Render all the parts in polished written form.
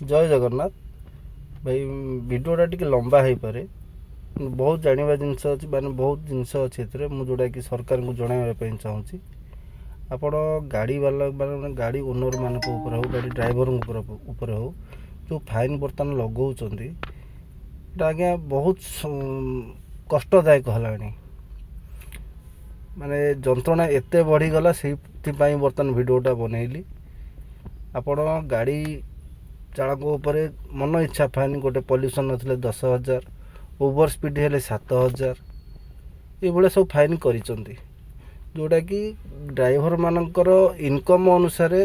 जय जगन्नाथ भाई वीडियोटा टी लंबा हो पारे बहुत जानवा जिनस अच्छी माने बहुत जिनस अच्छे जोटा कि सरकार को जनवाई चाहूँगी आपण गाड़ी वाला माने गाड़ी ओनर मान ऊपर हो गाड़ी ड्राइवर ऊपर हो जो फाइन बर्तमान लगाऊँ आज्ञा बहुत कष्टदायक है माने जंत्रणा एत बढ़ीगला से बर्तमान वीडियोटा बनइली आपण गाड़ी चालक उपर मन इच्छा फाइन गोटे पल्यूसन नथिले 10,000 ओवर स्पीड हेले 7,000 ये सब फाइन करिसंती जोटा कि ड्राइवर मानकर इनकम अनुसार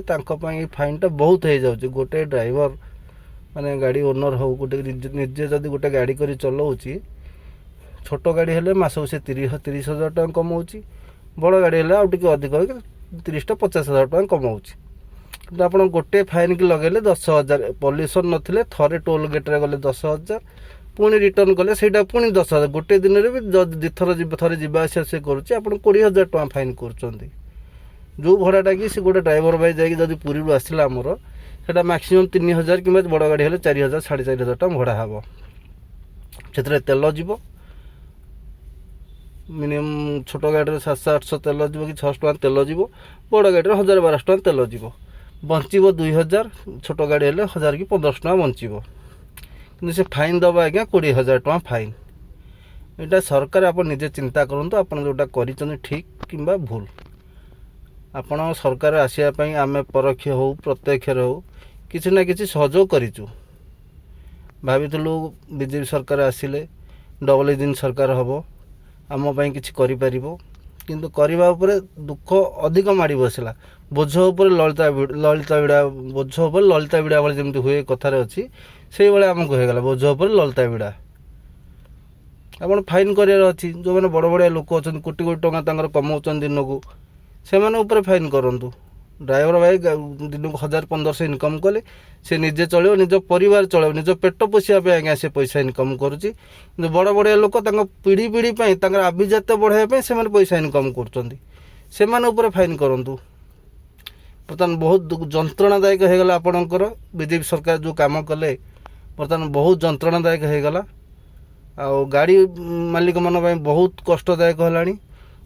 फाइन टा बहुत हो जाउची गोटे ड्राइवर माने गाड़ी ओनर हो गोटे निजे जदि गोटे गाड़ी करी चलाउची छोट गाड़ी हेले मासक से 30,000 टका कमाउची बड़ गाड़ी हेले आउ टिके अधिक 30-50,000 टका कमाउची कि आप गोटे फाइन की लगेले 10,000 पल्यूसन नथिले थरे टोल गेट्रे गले 10,000 पुणी रिटर्न कले से पुणी 10,000 गोटे दिन में भी दिथर थे जावास से करुच्चे आप 20,000 टका फाइन कर जो भड़ाटा कि गोटे ड्राइवर भाई जाकि पुरी आसला आमर से मैक्सीम 3,000 कि बड़ गाड़ी हेले 4,000 4,500 टका भड़ा हम से तेल जीव मिनिमम छोट गाड़ी 700-800 तेल जीव कि 600 टका तेल जीव बड़ गाड़ी 1,000-1,200 टका तेल जीव बंचब 2,000 छोट गाड़ी हेले 1,000 कि 1,500 टका बंचब कि से फाइन दबा आज्ञा 20,000 टका फाइन यहाँ सरकार आप निजे चिंता करूँ आप जोटा कर ठीक कि भूल आपण सरकार आसापी आम परोक्ष हो प्रत्यक्ष हो किसी ना किसी सहयोग करूँ भाई बीजेपी सरकार आसिले डबल इंजिन सरकार हम आमपाई किसी करें किंतु करने उपर दुख अधिक माड़ी बसला बोझ उपर ललिता बिड़ा बोझ उपर ललिता बिड़ा भाई जमी हुए कथार अच्छी से भाई आमको होगा बोझ उपर ललिता बिड़ा आप फाइन करार अच्छी जो मैंने बड़ बड़िया लोक अच्छा कोटी कोटी टका कमाऊँ दिन को से फाइन करूँ ड्राइवर भाई दिन को 1,000-1,500 इनकम कले से निजे चलो निज परिवार चलो निज पेट पोषापी आज्ञा से पैसा इनकम करुच्ची बड़ बड़िया लोक पीढ़ी पीढ़ी आभिजात्य बढ़ाई से पैसा इनकम कर फाइन करूँ बर्तमान बहुत जंत्रणादायक होगला आपणकर बीजेपी सरकार जो काम कले बर्तमान बहुत जंत्रणादायक होगला आ गाड़ी मालिक मन बहुत कष्टदायक है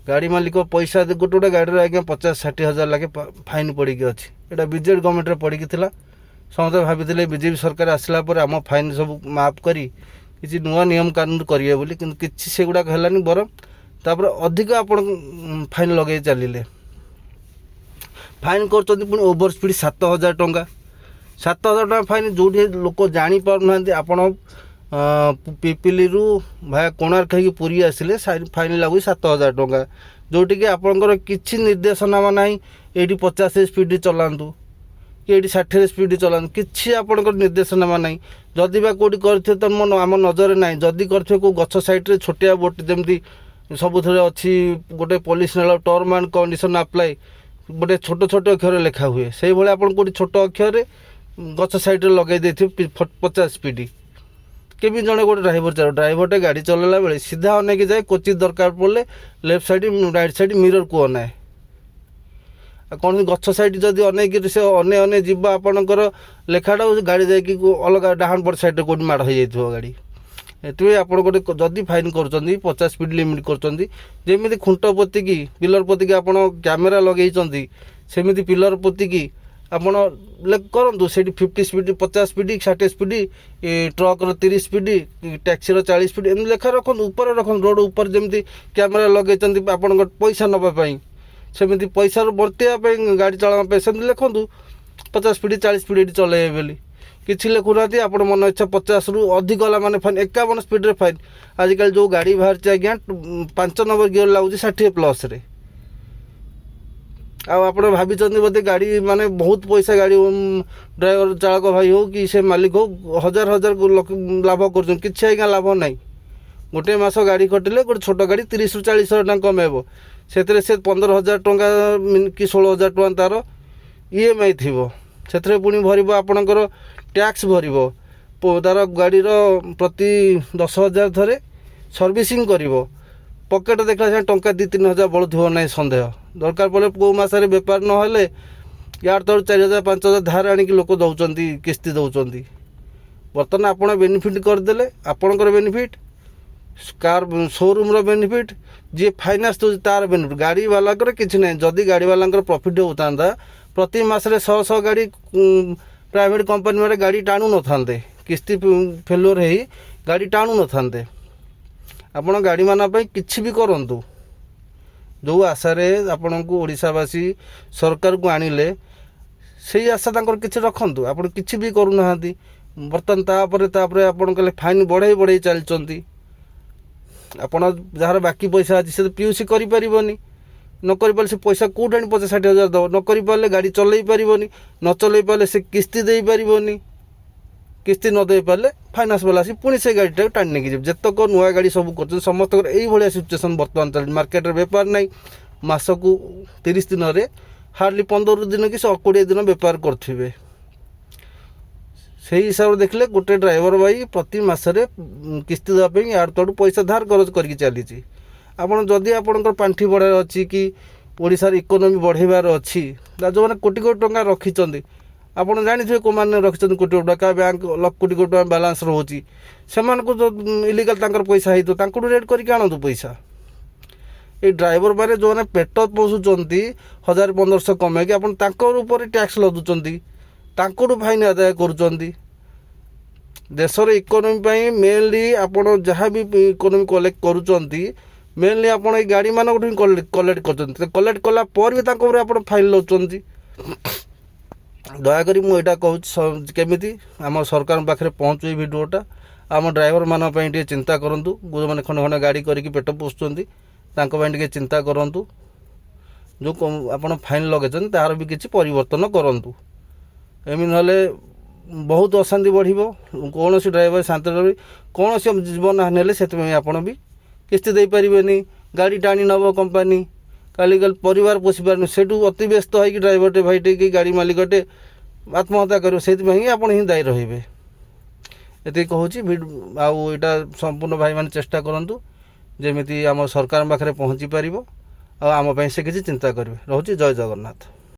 गाड़ी मालिक पैसा गोटे गोटे गाड़ी आज्ञा 50-60 हज़ार लागे फाइन पड़ी अच्छी यहाँ बीजेडी गवर्नमेंट पड़ी समस्त भाई बीजेपी सरकार आसला आम फाइन सब माफ करी किसी नुआ नियम कानून करेंगे बोली किसी से गुड़ाक है बरम तापर अधिक आप फाइन लगे चलिए फाइन कर ओवर स्पीड 7,000 टका 7,000 टका फाइन जो लोक जापार आपण पिपिली भाया कोणार्क हो पुरी आसिले फाइन लगुच 7,000 टका जोटि कि आपंकर किसी निर्देशनामा ना ये 50 स्पीड चलातु कि ये 60 स्पीड चलातु कि आपंकर निर्देशनामा ना जदि बा कौटी कर तो आम नजर ना जदि कर गछ सैड्रे छोटिया बोट जमी सब अच्छी गोटे पुलिस नाल टर्म एंड कंडीशन अप्लाई गोटे छोट छोट अक्षर लिखा हुए से भाई आप कौटी छोट अक्षर गछ सैड्रे लगे 50 स्पीड केमी जड़े गोटे ड्राइवरटे गाड़ी चलाला बेले सीधा अनेक जाए कोचित दरकार पड़े left side right side mirror को अनाए कौन गछ साइड जदि अनेक से अने जीव आपणकर लेखाटा गाड़ी जाकि अलग डाहाण पट साइड कौट माड़ हो जाए गाड़ी ये आप गोटे जदि फाइन कर 50 स्पीड लिमिट करमी खुंट पोतिकी पिलर पोतिकी आप कैमेरा लगे सेमती पिलर पोतिकी आपण करूँ से 50 speed 50 speed 60 speed truck 30 speed taxi 40 speed एम लेखा रखुन ऊपर रखुन रोड ऊपर जमी कैमेरा लगे आपण पैसा नापी सेमती पैसा बर्तवा गाड़ी चलाना सेमती लिखु 50 स्पीड 40 स्पीड चलाइए बोली किसी लिखुना आप मन इच्छा 50 रु अधिक गला माने फाइन 51 स्पीड फाइन आजिकल जो गाड़ी बाहर आज्ञा 5 नंबर गियर लगुच 60+ रे आप भाई बोधे गाड़ी माने बहुत पैसा गाड़ी ड्राइवर चालक भाई हो कि से मालिक हो 1,000 लाभ कर कि आज्ञा लाभ ना गोटे मास गाड़ी कटिले गोटे छोट गाड़ी 30-40 हज़ार टका कमेब से 15,000 टका कि 16,000 टका तार EMI थी से पुणी भर आपणकर टैक्स भर तार गाड़ी प्रति 10,000 थे सर्विसिंग कर पकेट देखला टंका 2-3 हज़ार बढ़ुव ना सन्देह दरकार पड़े कौ मसरे बेपार ना यार तौर 4,000-5,000 धार आणिक लोक दौरान किस्ती दौरान ବର୍ତ୍ତମାନ ଆପଣ ବେନିଫିଟ୍ କରିଦେଲେ, ଆପଣଙ୍କର ବେନିଫିଟ୍, କାର ସୋରୁମ୍ର ବେନିଫିଟ୍, ଯିଏ ଫାଇନାନ୍ସ ଦେଉଛି ତା'ର ବେନିଫିଟ୍। ଗାଡ଼ିବାଲାଙ୍କର କିଛି ନାହିଁ। ଯଦି ଗାଡ଼ିବାଲାଙ୍କର ପ୍ରଫିଟ୍ ହେଉଥାନ୍ତା ପ୍ରତି ମାସରେ 100 ଗାଡ଼ି ପ୍ରାଇଭେଟ୍ କମ୍ପାନୀ ମାନେ ଗାଡ଼ି ଟାଣୁ ନଥାନ୍ତେ, କିସ୍ତି ଫେଲୁଅର୍ ହେଇ ଗାଡ଼ି ଟାଣୁ ନଥାନ୍ତେ। ଆପଣ ଗାଡ଼ିମାନ ପାଇଁ କିଛି ବି କରନ୍ତୁ, ଯେଉଁ ଆଶାରେ ଆପଣଙ୍କୁ ଓଡ଼ିଶାବାସୀ ସରକାରକୁ ଆଣିଲେ ସେଇ ଆଶା ତାଙ୍କର କିଛି ରଖନ୍ତୁ। ଆପଣ କିଛି ବି କରୁନାହାନ୍ତି। ବର୍ତ୍ତମାନ ତାପରେ ଆପଣ କହିଲେ ଫାଇନ୍ ବଢ଼େଇ ଚାଲିଛନ୍ତି। ଆପଣ ଯାହାର ବାକି ପଇସା ଅଛି ସେ ତ ପିୟୁସି କରିପାରିବନି, ନ କରିପାରିଲେ ସେ ପଇସା କେଉଁଠି ଆଣି 50-60 ହଜାର ଦେବ? ନ କରିପାରିଲେ ଗାଡ଼ି ଚଲେଇ ପାରିବନି, ନ ଚଲେଇ ପାରିଲେ ସେ କିସ୍ତି ଦେଇପାରିବନି, କିସ୍ତି ନ ଦେଇପାରିଲେ ଫାଇନାନ୍ସ ବାଲା ଆସି ପୁଣି ସେ ଗାଡ଼ିଟାକୁ ଟାଣି ନେଇକି ଯିବେ। ଯେତେକ ନୂଆ ଗାଡ଼ି ସବୁ କରୁଛନ୍ତି ସମସ୍ତଙ୍କର ଏଇଭଳିଆ ସିଚୁଏସନ୍ ବର୍ତ୍ତମାନ ଚାଲିଛି। ମାର୍କେଟରେ ବେପାର ନାହିଁ। ମାସକୁ 30 ଦିନରେ ହାର୍ଡ଼ଲି 15 ଦିନ କି 20 ଦିନ ବେପାର କରୁଥିବେ। ସେଇ ହିସାବରେ ଦେଖିଲେ ଗୋଟେ ଡ୍ରାଇଭର ଭାଇ ପ୍ରତି ମାସରେ କିସ୍ତି ଦେବା ପାଇଁ ଆଡ଼ୁ ତଡ଼ୁ ପଇସା ଧାର କରଜ କରିକି ଚାଲିଛି। ଆପଣ ଯଦି ଆପଣଙ୍କର ପାଣ୍ଠି ବଢ଼ାଇବାର ଅଛି କି ଓଡ଼ିଶାର ଇକୋନୋମି ବଢ଼େଇବାର ଅଛି, ଯେଉଁମାନେ କୋଟି ଟଙ୍କା ରଖିଛନ୍ତି, ଆପଣ ଜାଣିଥିବେ କେଉଁମାନେ ରଖିଛନ୍ତି କୋଟି ଟଙ୍କା, କାହା ବ୍ୟାଙ୍କ ଲକ୍ଷ କୋଟି ଟଙ୍କା ବାଲାନ୍ସ ରହୁଛି, ସେମାନଙ୍କୁ ଇଲିଗାଲ ତାଙ୍କର ପଇସା ହେଇଥିବ, ତାଙ୍କଠୁ ରେଟ୍ କରିକି ଆଣନ୍ତୁ ପଇସା। ଏଇ ଡ୍ରାଇଭର ମାନେ ଯେଉଁମାନେ ପେଟ ପୋଷୁଛନ୍ତି 1000-1500 କମେଇକି, ଆପଣ ତାଙ୍କ ଉପରେ ଟ୍ୟାକ୍ସ ଲଦୁଛନ୍ତି, ତାଙ୍କଠୁ ଫାଇନ୍ ଆଦାୟ କରୁଛନ୍ତି। ଦେଶର ଇକୋନୋମି ପାଇଁ ମେନଲି ଆପଣ ଯାହା ବି ଇକୋନୋମି କଲେକ୍ଟ କରୁଛନ୍ତି, ମେନଲି ଆପଣ ଏଇ ଗାଡ଼ିମାନଙ୍କଠୁ ହିଁ କଲେକ୍ଟ କରୁଛନ୍ତି। କଲେକ୍ଟ କଲା ପରେ ବି ତାଙ୍କ ଉପରେ ଆପଣ ଫାଇନ୍ ଲଉଛନ୍ତି। ଦୟାକରି ମୁଁ ଏଇଟା କହୁଛି, କେମିତି ଆମ ସରକାରଙ୍କ ପାଖରେ ପହଞ୍ଚୁ ଏଇ ଭିଡ଼ିଓଟା। ଆମ ଡ୍ରାଇଭରମାନଙ୍କ ପାଇଁ ଟିକେ ଚିନ୍ତା କରନ୍ତୁ। ଯେଉଁମାନେ ଖଣ୍ଡେ ଗାଡ଼ି କରିକି ପେଟ ପୋଷୁଛନ୍ତି ତାଙ୍କ ପାଇଁ ଟିକେ ଚିନ୍ତା କରନ୍ତୁ। ଯେଉଁ ଆପଣ ଫାଇନ୍ ଲଗାଇଛନ୍ତି ତାହାର ବି କିଛି ପରିବର୍ତ୍ତନ କରନ୍ତୁ। ଏମିତି ନହେଲେ ବହୁତ ଅଶାନ୍ତି ବଢ଼ିବ। କୌଣସି ଡ୍ରାଇଭର ଶାନ୍ତିରେ ରହିବେ, କୌଣସି ଜୀବନ ହାନି ହେଲେ ସେଥିପାଇଁ ଆପଣ ବି କିସ୍ତି ଦେଇପାରିବେନି, ଗାଡ଼ି ଟାଣି ନେବ କମ୍ପାନୀ, କାଲି ପରିବାର ପୋଷିପାରିବେନି। ସେଇଠୁ ଅତି ବ୍ୟସ୍ତ ହୋଇକି ଡ୍ରାଇଭରଟେ ଭାଇଟେ କି ଗାଡ଼ି ମାଲିକଟେ ଆତ୍ମହତ୍ୟା କରିବ। ସେଇଥିପାଇଁ ହିଁ ଆପଣ ହିଁ ଦାୟୀ ରହିବେ। ଏତିକି କହୁଛି। ଆଉ ଏଇଟା ସମ୍ପୂର୍ଣ୍ଣ ଭାଇମାନେ ଚେଷ୍ଟା କରନ୍ତୁ ଯେମିତି ଆମ ସରକାରଙ୍କ ପାଖରେ ପହଞ୍ଚି ପାରିବ, ଆଉ ଆମ ପାଇଁ ସେ କିଛି ଚିନ୍ତା କରିବେ। ରହୁଛି। ଜୟ ଜଗନ୍ନାଥ।